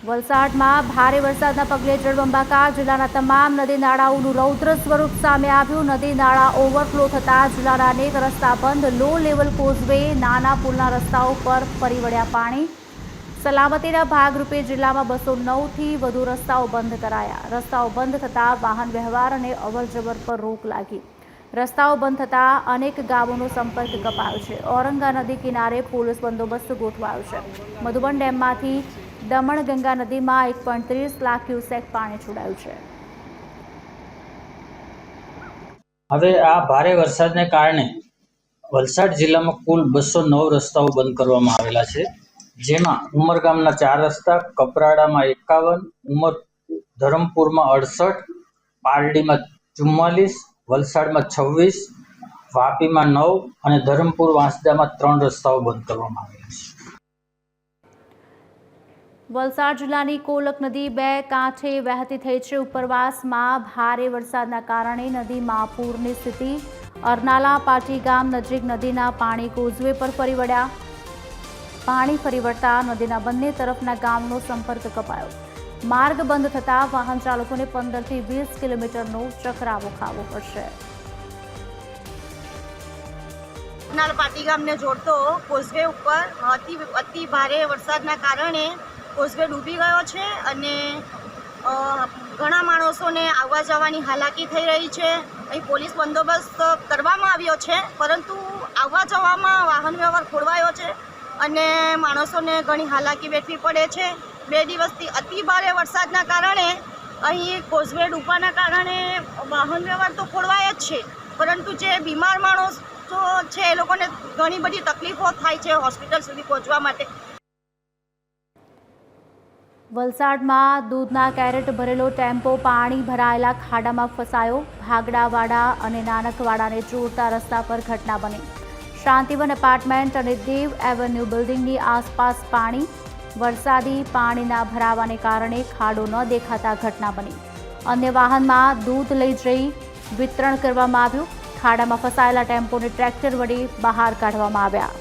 વલસાડમાં ભારે વરસાદના પગલે જળબંબાકાર જિલ્લાના તમામ નદી નાળાઓનું રૌદ્ર સ્વરૂપ સામે આવ્યું। નદી નાળા ઓવરફ્લો થતાં જિલ્લાના અનેક રસ્તા બંધ। લો લેવલ કોઝવે, નાના પુલના રસ્તાઓ પર ફરી વળ્યા પાણી। સલામતીના ભાગરૂપે જિલ્લામાં 209થી વધુ રસ્તાઓ બંધ કરાયા। રસ્તાઓ બંધ થતાં વાહન વ્યવહાર અને અવરજવર પર રોક લાગી। રસ્તાઓ બંધ થતાં અનેક ગામોનો સંપર્ક કપાયો છે। ઔરંગા નદી કિનારે પોલીસ બંદોબસ્ત ગોઠવાયો છે। મધુબન ડેમમાંથી દમણગંગા નદીમાં 1.30 લાખ ક્યુસેક પાણી છોડાયું છે। હવે આ ભારે વરસાદને કારણે વલસાડ જિલ્લામાં કુલ 209 રસ્તાઓ બંધ કરવામાં આવેલા છે, જેમાં ઉમરગામના 4 રસ્તા, કપરાડામાં 51, ધરમપુરમાં 68, પારડીમાં 44, વલસાડમાં 26, વાપીમાં 9 અને ધરમપુર વાંસદામાં 3 રસ્તાઓ બંધ કરવામાં આવેલા છે। વલસાડ જિલ્લાની કોલક નદી 2 કાંઠે વહેતી થઈ છે। ઉપરવાસમાં ભારે વરસાદના કારણે નદીમાં પૂરની સ્થિતિ। અરનાલા પાટી ગામ નજીક નદીના પાણી કોઝવે પર ફરી વળ્યા। પાણી ફરી વળતા નદીના બંને તરફના ગામનો સંપર્ક કપાયો। માર્ગ બંધ થતાં વાહન ચાલકોને 15થી 20 કિલોમીટરનો ચકરાવો ખાવો પડશે। અરનાલા પાટી ગામને જોડતો કોઝવે ઉપર અતિ ભારે વરસાદના કારણે કોઝવે ડૂબી ગયો છે અને ઘણા માણસોને આવવા જવાની હાલાકી થઈ રહી છે। અહીં પોલીસ બંદોબસ્ત કરવામાં આવ્યો છે, પરંતુ આવવા જવામાં વાહન વ્યવહાર ખોરવાયો છે અને માણસોને ઘણી હાલાકી વેઠવી પડે છે। 2 દિવસથી અતિ ભારે વરસાદના કારણે અહીં કોઝવે ડૂબવાના કારણે વાહન વ્યવહાર તો ખોરવાય જ છે, પરંતુ જે બીમાર માણસો છે એ લોકોને ઘણી બધી તકલીફો થાય છે હોસ્પિટલ સુધી પહોંચવા માટે। વલસાડમાં દૂધના કેરેટ ભરેલો ટેમ્પો પાણી ભરાયેલા ખાડામાં ફસાયો। ભાગડાવાડા અને નાનકવાડાને જોડતા રસ્તા પર ઘટના બની। શાંતિવન એપાર્ટમેન્ટ અને દેવ એવન્યુ બિલ્ડિંગની આસપાસ પાણી। વરસાદી પાણીના ભરાવાને કારણે ખાડો ન દેખાતા ઘટના બની। અન્ય વાહનમાં દૂધ લઈ જઈ વિતરણ કરવામાં આવ્યું। ખાડામાં ફસાયેલા ટેમ્પોને ટ્રેક્ટર વડે બહાર કાઢવામાં આવ્યા।